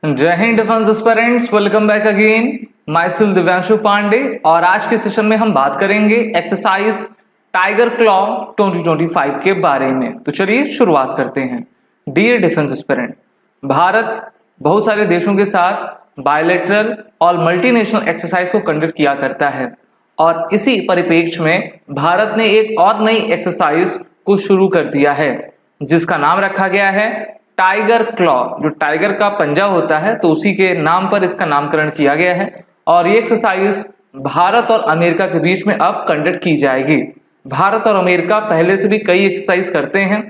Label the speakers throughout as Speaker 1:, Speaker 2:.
Speaker 1: जय हिंद defence aspirants, welcome back again. Myself Divyanshu Pandey और आज के सेशन में हम बात करेंगे एक्सरसाइज टाइगर क्लॉ 2025 के बारे में। तो चलिए शुरुआत करते हैं। डियर डिफेंस एस्पिरेंट, भारत बहुत सारे देशों के साथ बायलैटरल और मल्टीनेशनल एक्सरसाइज को कंडक्ट किया करता है और इसी परिप्रेक्ष्य में भारत ने एक और नई एक्सरसाइज को शुरू कर दिया है जिसका नाम रखा गया है टाइगर क्लॉ। जो टाइगर का पंजा होता है तो उसी के नाम पर इसका नामकरण किया गया है और ये एक्सरसाइज भारत और अमेरिका के बीच में अब कंडक्ट की जाएगी। भारत और अमेरिका पहले से भी कई एक्सरसाइज करते हैं,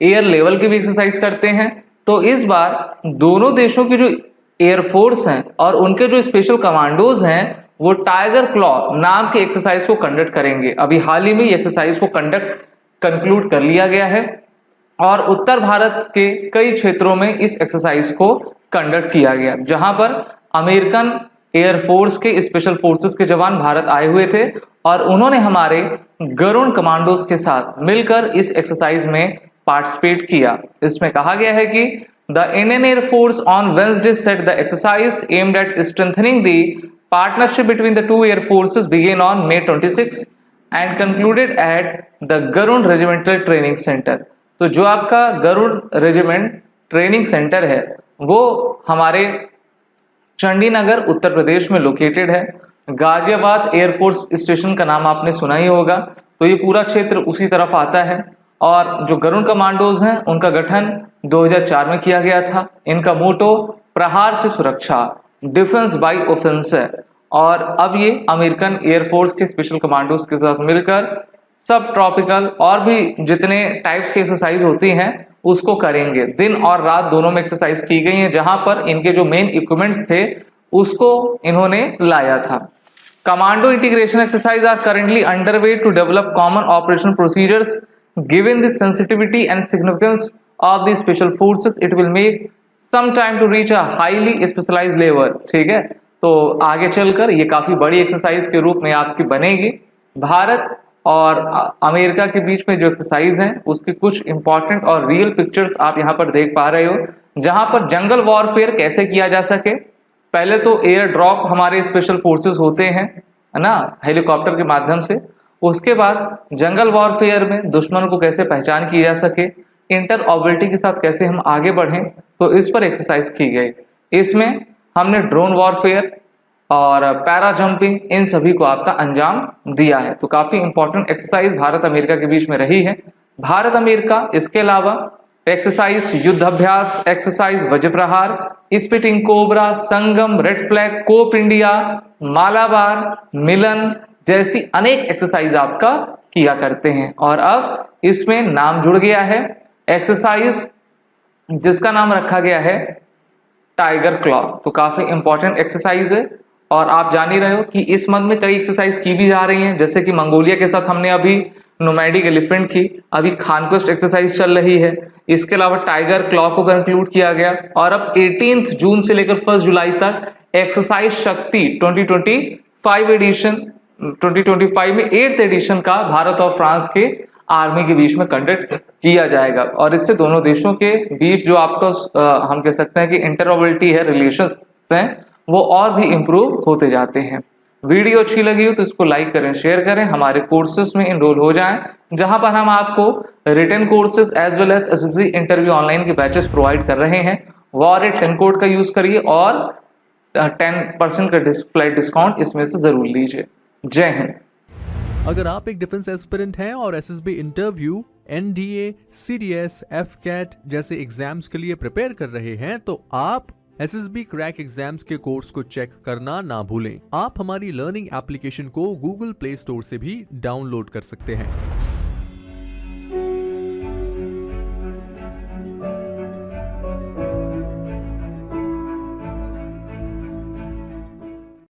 Speaker 1: एयर लेवल की भी एक्सरसाइज करते हैं, तो इस बार दोनों देशों की जो एयरफोर्स हैं और उनके जो स्पेशल कमांडोज हैं वो टाइगर क्लॉ नाम के एक्सरसाइज को कंडक्ट करेंगे। अभी हाल ही में ये एक्सरसाइज को कंक्लूड कर लिया गया है और उत्तर भारत के कई क्षेत्रों में इस एक्सरसाइज को कंडक्ट किया गया, जहां पर अमेरिकन एयरफोर्स के स्पेशल फोर्सेस के जवान भारत आए हुए थे और उन्होंने हमारे गरुण कमांडोज के साथ मिलकर इस एक्सरसाइज में पार्टिसिपेट किया। इसमें कहा गया है कि the Indian air force on Wednesday set the exercise aimed at strengthening the partnership between the two air forces began on May 26 and concluded at the Garud regimental training centre. तो जो आपका गरुड़ रेजिमेंट ट्रेनिंग सेंटर है वो हमारे चंडीनगर उत्तर प्रदेश में लोकेटेड है। Ghaziabad air force station का नाम आपने सुना ही होगा, तो ये पूरा क्षेत्र उसी तरफ आता है। और जो गरुड़ कमांडोज हैं उनका गठन 2004 में किया गया था। इनका मोटो प्रहार से सुरक्षा, डिफेंस बाय ऑफेंस है और अब ये अमेरिकन एयरफोर्स के स्पेशल कमांडोज के साथ मिलकर सब ट्रॉपिकल और भी जितने टाइप्स की एक्सरसाइज होती हैं उसको करेंगे। दिन और रात दोनों में एक्सरसाइज की गई है, जहां पर इनके जो मेन इक्विपमेंट्स थे उसको इन्होंने लाया था। Commando integration exercise are currently underway to develop common operation procedures given the sensitivity and significance of the special forces it will make some time to reach a highly specialised level. ठीक है, तो आगे चलकर ये काफी बड़ी exercise के रूप में आपकी बनेगी। भारत और अमेरिका के बीच में जो एक्सरसाइज हैं उसके कुछ इंपॉर्टेंट और रियल पिक्चर्स आप यहाँ पर देख पा रहे हो, जहां पर जंगल वॉरफेयर कैसे किया जा सके। पहले तो एयर ड्रॉप हमारे स्पेशल फोर्सेस होते हैं ना, हेलीकॉप्टर के माध्यम से। उसके बाद जंगल वॉरफेयर में दुश्मन को कैसे पहचान की जा सके, इंटरऑपरेबिलिटी के साथ कैसे हम आगे बढ़ें, तो इस पर एक्सरसाइज की गई। इसमें हमने ड्रोन वॉरफेयर और पैरा जंपिंग इन सभी को आपका अंजाम दिया है। तो काफी इंपॉर्टेंट एक्सरसाइज भारत अमेरिका के बीच में रही है। भारत अमेरिका इसके अलावा एक्सरसाइज युद्ध अभ्यास, exercise Vajra Prahar, spitting cobra, Sangam, red flag, Cope India, Malabar, Milan जैसी अनेक एक्सरसाइज आपका किया करते हैं। और अब इसमें नाम जुड़ गया है एक्सरसाइज जिसका नाम रखा गया है टाइगर क्लॉ। तो काफी इंपॉर्टेंट एक्सरसाइज है और आप जान ही रहे हो कि इस मंथ में कई एक्सरसाइज की भी जा रही हैं, जैसे कि मंगोलिया के साथ हमने अभी नोमैडिक एलिफेंट की, अभी खानक्वेस्ट एक्सरसाइज चल रही है। इसके अलावा टाइगर क्लॉ को कंक्लूड किया गया और अब 18 जून से लेकर 1 जुलाई तक एक्सरसाइज शक्ति 2025 में 8th एडिशन का भारत और फ्रांस के आर्मी के बीच में कंडक्ट किया जाएगा और इससे दोनों देशों के बीच जो आपका हम कह सकते हैं कि इंटरऑपरेबिलिटी है, रिलेशन है, वो और भी इंप्रूव होते जाते हैं। वीडियो अच्छी लगी हो तो इसको लाइक करें, शेयर करें, हमारे कोर्सेज में इनरोल हो जाएं, जहां पर हम आपको written courses as well as SSB interview online के बैचेस प्रोवाइड कर रहे हैं। वॉरेट 10 कोड का यूज करिए और 10% का फ्लाइट डिस्काउंट इसमें से जरूर लीजिए। जय हिंद।
Speaker 2: अगर आप एक डिफेंस एस्पिरेंट हैं और SSB interview, NDA, CDS, AFCAT जैसे एग्जाम्स के लिए प्रिपेयर कर रहे हैं तो आप एसएसबी क्रैक एग्जाम्स के कोर्स को चेक करना ना भूलें। आप हमारी लर्निंग एप्लीकेशन को गूगल प्ले स्टोर से भी डाउनलोड कर सकते हैं।